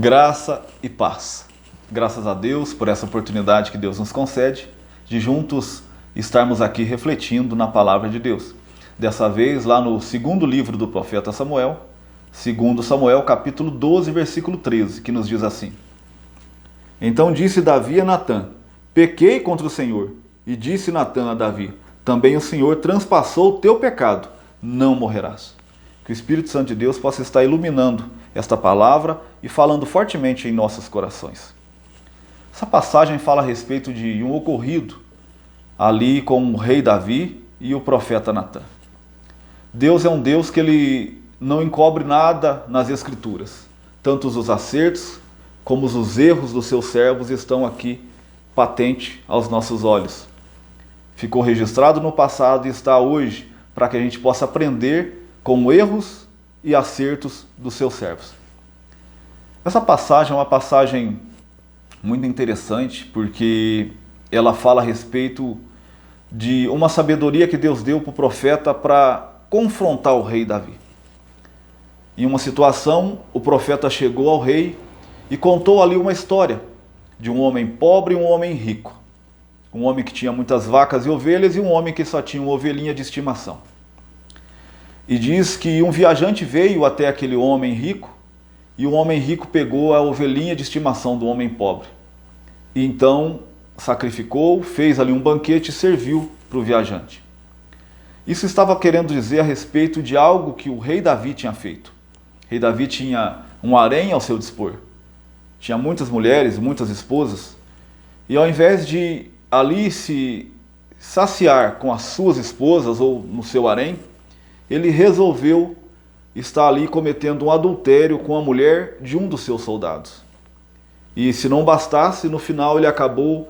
Graça e paz. Graças a Deus por essa oportunidade que Deus nos concede de juntos estarmos aqui refletindo na palavra de Deus. Dessa vez lá no segundo livro do profeta Samuel, segundo Samuel capítulo 12, versículo 13, que nos diz assim: Então disse Davi a Natã: Pequei contra o Senhor. E disse Natã a Davi: Também o Senhor transpassou o teu pecado, não morrerás. Que o Espírito Santo de Deus possa estar iluminando esta palavra e falando fortemente em nossos corações. Essa passagem fala a respeito de um ocorrido ali com o rei Davi e o profeta Natã. Deus é um Deus que ele não encobre nada nas Escrituras. Tanto os acertos como os erros dos seus servos estão aqui patente aos nossos olhos. Ficou registrado no passado e está hoje para que a gente possa aprender com erros e acertos dos seus servos. Essa passagem é uma passagem muito interessante porque ela fala a respeito de uma sabedoria que Deus deu para o profeta para confrontar o rei Davi. Em uma situação, o profeta chegou ao rei e contou ali uma história de um homem pobre e um homem rico. Um homem que tinha muitas vacas e ovelhas e um homem que só tinha uma ovelhinha de estimação. E diz que um viajante veio até aquele homem rico e o homem rico pegou a ovelhinha de estimação do homem pobre. E então sacrificou, fez ali um banquete e serviu para o viajante. Isso estava querendo dizer a respeito de algo que o rei Davi tinha feito. O rei Davi tinha um harém ao seu dispor. Tinha muitas mulheres, muitas esposas. E ao invés de ali se saciar com as suas esposas ou no seu harém, ele resolveu estar ali cometendo um adultério com a mulher de um dos seus soldados. E se não bastasse, no final ele acabou,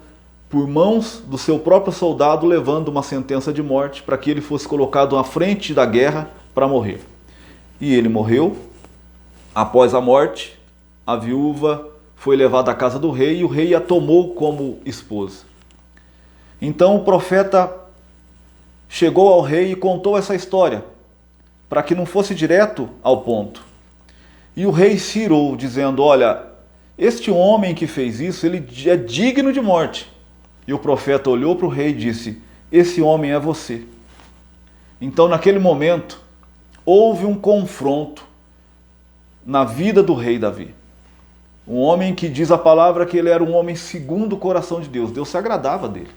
por mãos do seu próprio soldado, levando uma sentença de morte para que ele fosse colocado à frente da guerra para morrer. E ele morreu. Após a morte, a viúva foi levada à casa do rei e o rei a tomou como esposa. Então o profeta chegou ao rei e contou essa história, para que não fosse direto ao ponto. E o rei se irou, dizendo: Olha, este homem que fez isso, ele é digno de morte. E o profeta olhou para o rei e disse: Esse homem é você. Então naquele momento, houve um confronto na vida do rei Davi. Um homem que diz a palavra que ele era um homem segundo o coração de Deus. Deus se agradava dele.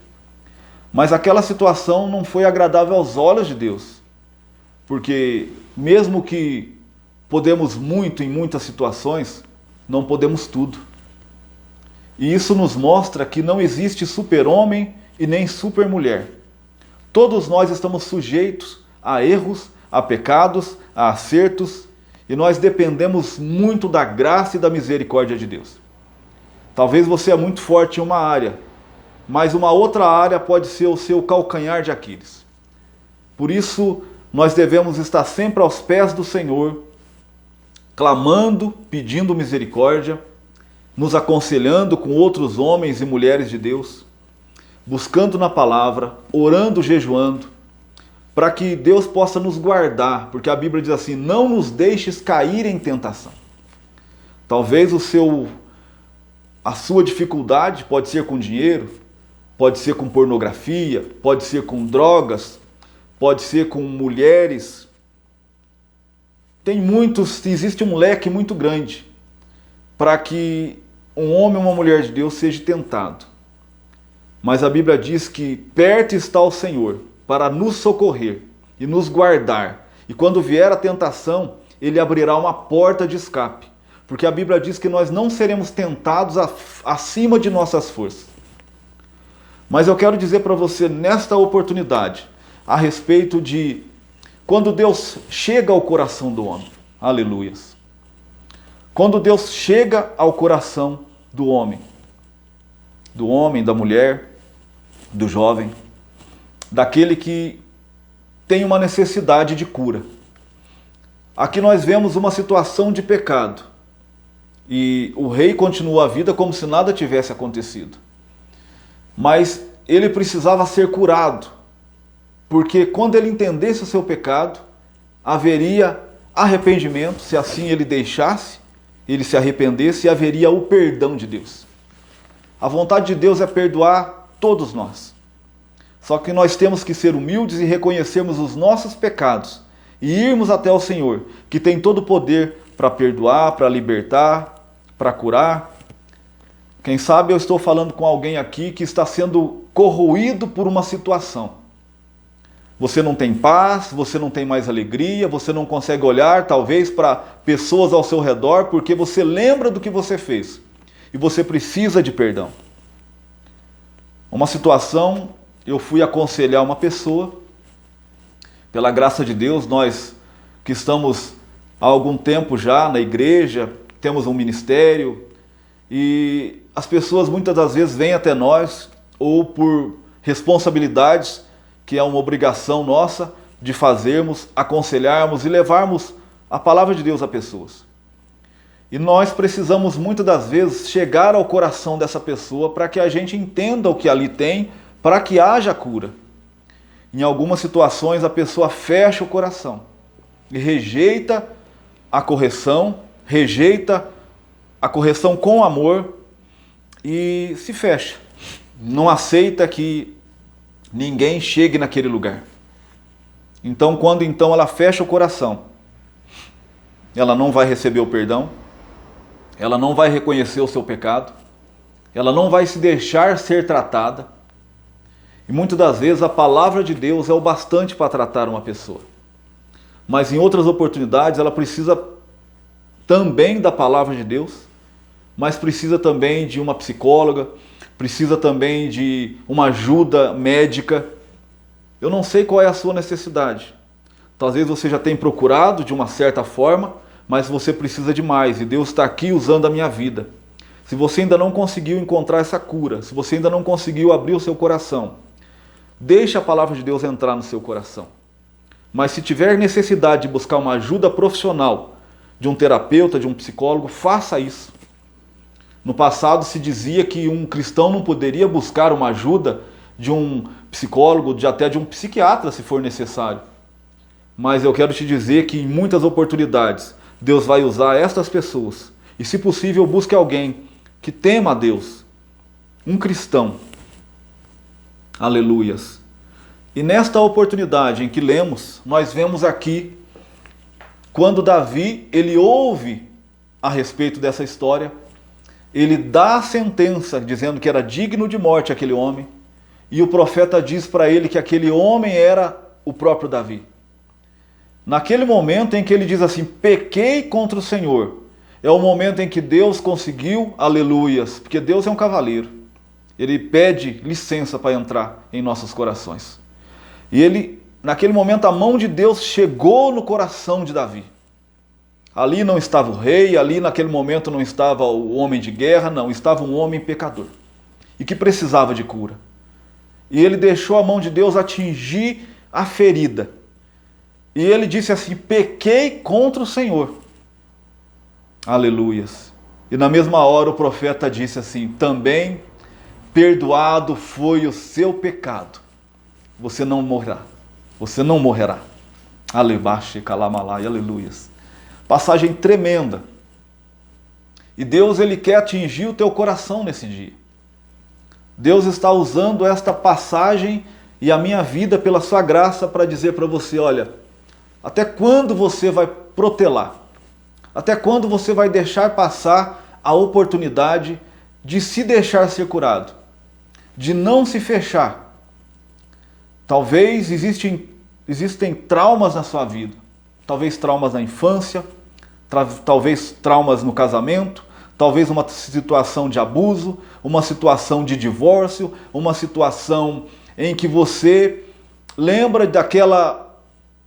Mas aquela situação não foi agradável aos olhos de Deus. Porque mesmo que podemos muito em muitas situações, não podemos tudo. E isso nos mostra que não existe super-homem e nem super-mulher. Todos nós estamos sujeitos a erros, a pecados, a acertos, e nós dependemos muito da graça e da misericórdia de Deus. Talvez você é muito forte em uma área, mas uma outra área pode ser o seu calcanhar de Aquiles. Por isso, nós devemos estar sempre aos pés do Senhor, clamando, pedindo misericórdia, nos aconselhando com outros homens e mulheres de Deus, buscando na palavra, orando, jejuando, para que Deus possa nos guardar, porque a Bíblia diz assim: não nos deixes cair em tentação. Talvez a sua dificuldade pode ser com dinheiro, pode ser com pornografia, pode ser com drogas, pode ser com mulheres. Existe um leque muito grande para que um homem ou uma mulher de Deus seja tentado. Mas a Bíblia diz que perto está o Senhor para nos socorrer e nos guardar. E quando vier a tentação, Ele abrirá uma porta de escape. Porque a Bíblia diz que nós não seremos tentados acima de nossas forças. Mas eu quero dizer para você nesta oportunidade a respeito de quando Deus chega ao coração do homem. Aleluias. Quando Deus chega ao coração do homem, da mulher, do jovem, daquele que tem uma necessidade de cura. Aqui nós vemos uma situação de pecado. E o rei continua a vida como se nada tivesse acontecido. Mas ele precisava ser curado. Porque quando ele entendesse o seu pecado, haveria arrependimento, se assim ele deixasse, ele se arrependesse e haveria o perdão de Deus. A vontade de Deus é perdoar todos nós. Só que nós temos que ser humildes e reconhecermos os nossos pecados e irmos até o Senhor, que tem todo o poder para perdoar, para libertar, para curar. Quem sabe eu estou falando com alguém aqui que está sendo corroído por uma situação. Você não tem paz, você não tem mais alegria, você não consegue olhar talvez para pessoas ao seu redor porque você lembra do que você fez e você precisa de perdão. Uma situação, eu fui aconselhar uma pessoa, pela graça de Deus, nós que estamos há algum tempo já na igreja, temos um ministério e as pessoas muitas das vezes vêm até nós ou por responsabilidades que é uma obrigação nossa de fazermos, aconselharmos e levarmos a palavra de Deus a pessoas. E nós precisamos muitas das vezes chegar ao coração dessa pessoa para que a gente entenda o que ali tem, para que haja cura. Em algumas situações a pessoa fecha o coração e rejeita a correção com amor e se fecha. Não aceita que ninguém chegue naquele lugar. Então, quando ela fecha o coração, ela não vai receber o perdão, ela não vai reconhecer o seu pecado, ela não vai se deixar ser tratada. E muitas das vezes a palavra de Deus é o bastante para tratar uma pessoa. Mas em outras oportunidades ela precisa também da palavra de Deus, mas precisa também de uma psicóloga, precisa também de uma ajuda médica. Eu não sei qual é a sua necessidade. Talvez você já tenha procurado de uma certa forma, mas você precisa de mais. E Deus está aqui usando a minha vida. Se você ainda não conseguiu encontrar essa cura, se você ainda não conseguiu abrir o seu coração, deixe a palavra de Deus entrar no seu coração. Mas se tiver necessidade de buscar uma ajuda profissional, de um terapeuta, de um psicólogo, faça isso. No passado se dizia que um cristão não poderia buscar uma ajuda de um psicólogo, até de um psiquiatra, se for necessário. Mas eu quero te dizer que em muitas oportunidades Deus vai usar estas pessoas. E se possível, busque alguém que tema a Deus. Um cristão. Aleluias. E nesta oportunidade em que lemos, nós vemos aqui, quando Davi, ele ouve a respeito dessa história, ele dá a sentença dizendo que era digno de morte aquele homem, e o profeta diz para ele que aquele homem era o próprio Davi. Naquele momento em que ele diz assim, pequei contra o Senhor, é o momento em que Deus conseguiu, aleluias, porque Deus é um cavaleiro, ele pede licença para entrar em nossos corações. E ele, naquele momento, a mão de Deus chegou no coração de Davi. Ali não estava o rei, ali naquele momento não estava o homem de guerra, não, estava um homem pecador e que precisava de cura. E ele deixou a mão de Deus atingir a ferida. E ele disse assim, pequei contra o Senhor. Aleluias. E na mesma hora o profeta disse assim, também perdoado foi o seu pecado. Você não morrerá. Você não morrerá. Alebaxe, calamalai, aleluias. Passagem tremenda. E Deus, ele quer atingir o teu coração nesse dia. Deus está usando esta passagem e a minha vida pela sua graça para dizer para você, olha, até quando você vai protelar? Até quando você vai deixar passar a oportunidade de se deixar ser curado? De não se fechar? Talvez existem traumas na sua vida. Talvez traumas na infância, talvez traumas no casamento, talvez uma situação de abuso, uma situação de divórcio, uma situação em que você lembra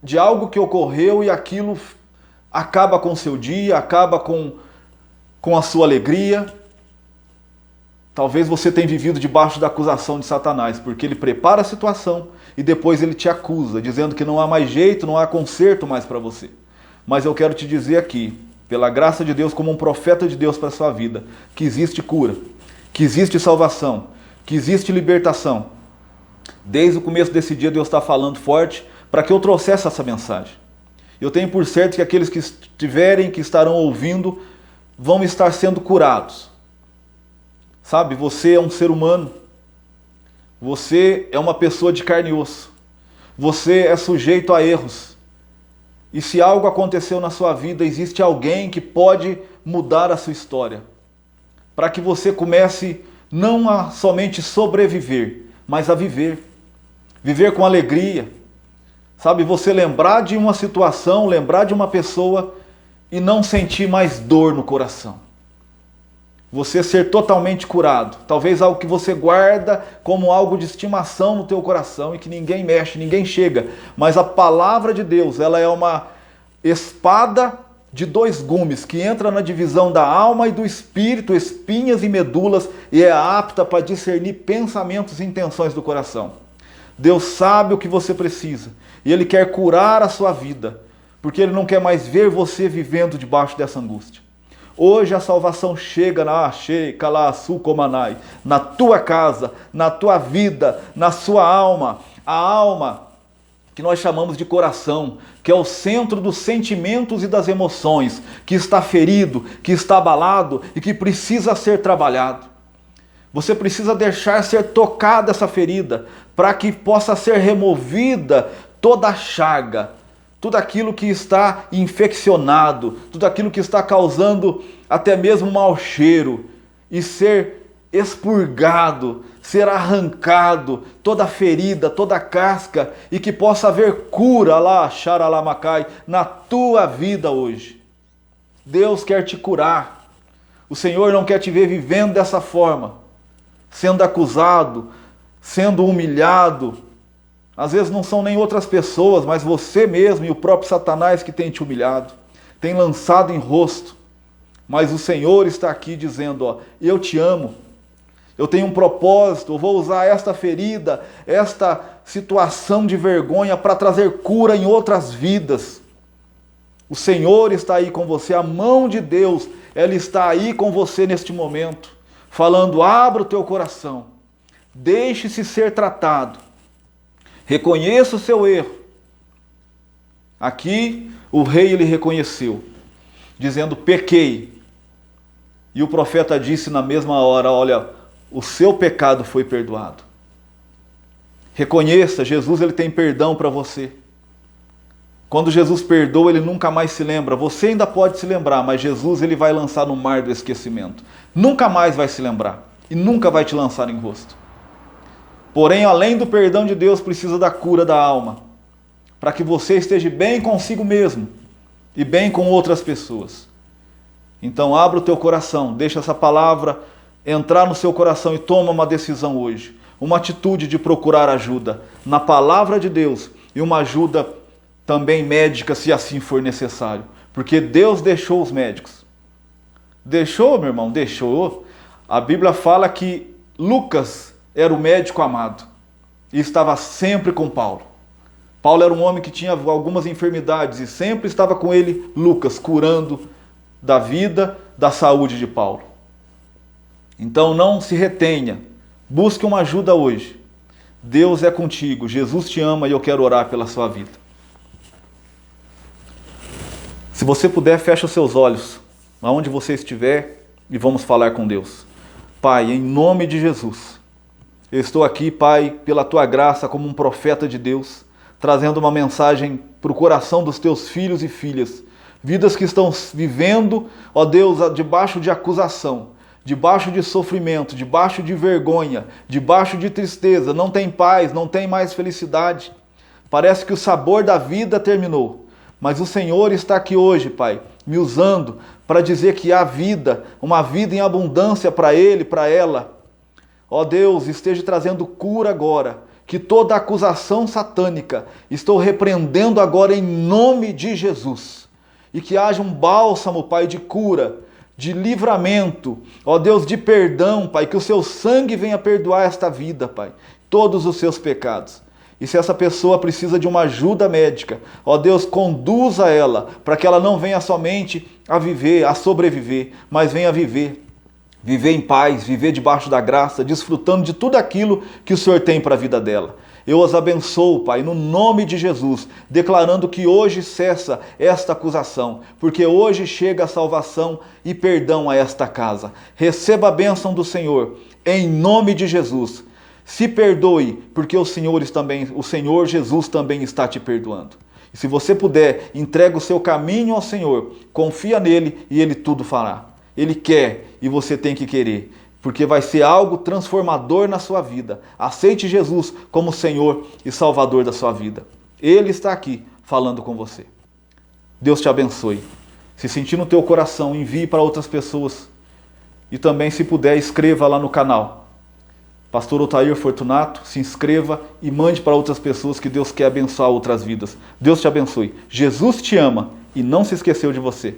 de algo que ocorreu e aquilo acaba com o seu dia, acaba com a sua alegria. Talvez você tenha vivido debaixo da acusação de Satanás, porque ele prepara a situação e depois ele te acusa, dizendo que não há mais jeito, não há conserto mais para você. Mas eu quero te dizer aqui, pela graça de Deus, como um profeta de Deus para a sua vida, que existe cura, que existe salvação, que existe libertação. Desde o começo desse dia Deus está falando forte para que eu trouxesse essa mensagem. Eu tenho por certo que aqueles que estiverem, que estarão ouvindo, vão estar sendo curados. Sabe, você é um ser humano. Você é uma pessoa de carne e osso. Você é sujeito a erros. E se algo aconteceu na sua vida, existe alguém que pode mudar a sua história. Para que você comece não a somente sobreviver, mas a viver. Viver com alegria. Sabe, você lembrar de uma situação, lembrar de uma pessoa e não sentir mais dor no coração. Você ser totalmente curado. Talvez algo que você guarda como algo de estimação no teu coração e que ninguém mexe, ninguém chega. Mas a palavra de Deus, ela é uma espada de 2 gumes que entra na divisão da alma e do espírito, espinhas e medulas, e é apta para discernir pensamentos e intenções do coração. Deus sabe o que você precisa e Ele quer curar a sua vida, porque Ele não quer mais ver você vivendo debaixo dessa angústia. Hoje a salvação chega na tua casa, na tua vida, na sua alma. A alma que nós chamamos de coração, que é o centro dos sentimentos e das emoções, que está ferido, que está abalado e que precisa ser trabalhado. Você precisa deixar ser tocada essa ferida, para que possa ser removida toda a chaga, tudo aquilo que está infeccionado, tudo aquilo que está causando até mesmo mau cheiro, e ser expurgado, ser arrancado, toda a ferida, toda a casca, e que possa haver cura lá, xaralamacai, na tua vida hoje. Deus quer te curar. O Senhor não quer te ver vivendo dessa forma, sendo acusado, sendo humilhado. Às vezes não são nem outras pessoas, mas você mesmo e o próprio Satanás que tem te humilhado, tem lançado em rosto. Mas o Senhor está aqui dizendo, ó, eu te amo, eu tenho um propósito, eu vou usar esta ferida, esta situação de vergonha para trazer cura em outras vidas. O Senhor está aí com você, a mão de Deus, ela está aí com você neste momento, falando, abra o teu coração, deixe-se ser tratado. Reconheça o seu erro. Aqui o rei ele reconheceu, dizendo, pequei. E o profeta disse na mesma hora, olha, o seu pecado foi perdoado. Reconheça, Jesus ele tem perdão para você. Quando Jesus perdoa, ele nunca mais se lembra. Você ainda pode se lembrar, mas Jesus ele vai lançar no mar do esquecimento. Nunca mais vai se lembrar e nunca vai te lançar em rosto. Porém, além do perdão de Deus, precisa da cura da alma, para que você esteja bem consigo mesmo e bem com outras pessoas. Então, abra o teu coração, deixa essa palavra entrar no seu coração e toma uma decisão hoje, uma atitude de procurar ajuda na palavra de Deus e uma ajuda também médica, se assim for necessário, porque Deus deixou os médicos. Deixou, meu irmão? Deixou. A Bíblia fala que Lucas era o médico amado e estava sempre com Paulo. Paulo era um homem que tinha algumas enfermidades e sempre estava com ele Lucas, curando da vida, da saúde de Paulo. Então não se retenha, busque uma ajuda hoje. Deus é contigo, Jesus te ama e eu quero orar pela sua vida. Se você puder, feche os seus olhos, aonde você estiver, e vamos falar com Deus. Pai, em nome de Jesus, eu estou aqui, Pai, pela Tua graça, como um profeta de Deus, trazendo uma mensagem para o coração dos Teus filhos e filhas, vidas que estão vivendo, ó Deus, debaixo de acusação, debaixo de sofrimento, debaixo de vergonha, debaixo de tristeza, não tem paz, não tem mais felicidade. Parece que o sabor da vida terminou, mas o Senhor está aqui hoje, Pai, me usando para dizer que há vida, uma vida em abundância para ele, para ela. Ó Deus, esteja trazendo cura agora, que toda acusação satânica estou repreendendo agora em nome de Jesus. E que haja um bálsamo, Pai, de cura, de livramento, ó Deus, de perdão, Pai, que o seu sangue venha perdoar esta vida, Pai, todos os seus pecados. E se essa pessoa precisa de uma ajuda médica, ó Deus, conduza ela, para que ela não venha somente a viver, a sobreviver, mas venha viver em paz, viver debaixo da graça, desfrutando de tudo aquilo que o Senhor tem para a vida dela. Eu os abençoo, Pai, no nome de Jesus, declarando que hoje cessa esta acusação, porque hoje chega a salvação e perdão a esta casa. Receba a bênção do Senhor, em nome de Jesus. Se perdoe, porque o Senhor Jesus também está te perdoando. E se você puder, entrega o seu caminho ao Senhor, confia nele e ele tudo fará. Ele quer e você tem que querer, porque vai ser algo transformador na sua vida. Aceite Jesus como Senhor e Salvador da sua vida. Ele está aqui falando com você. Deus te abençoe. Se sentir no teu coração, envie para outras pessoas. E também, se puder, escreva lá no canal. Pastor Otair Fortunato, se inscreva e mande para outras pessoas, que Deus quer abençoar outras vidas. Deus te abençoe. Jesus te ama e não se esqueceu de você.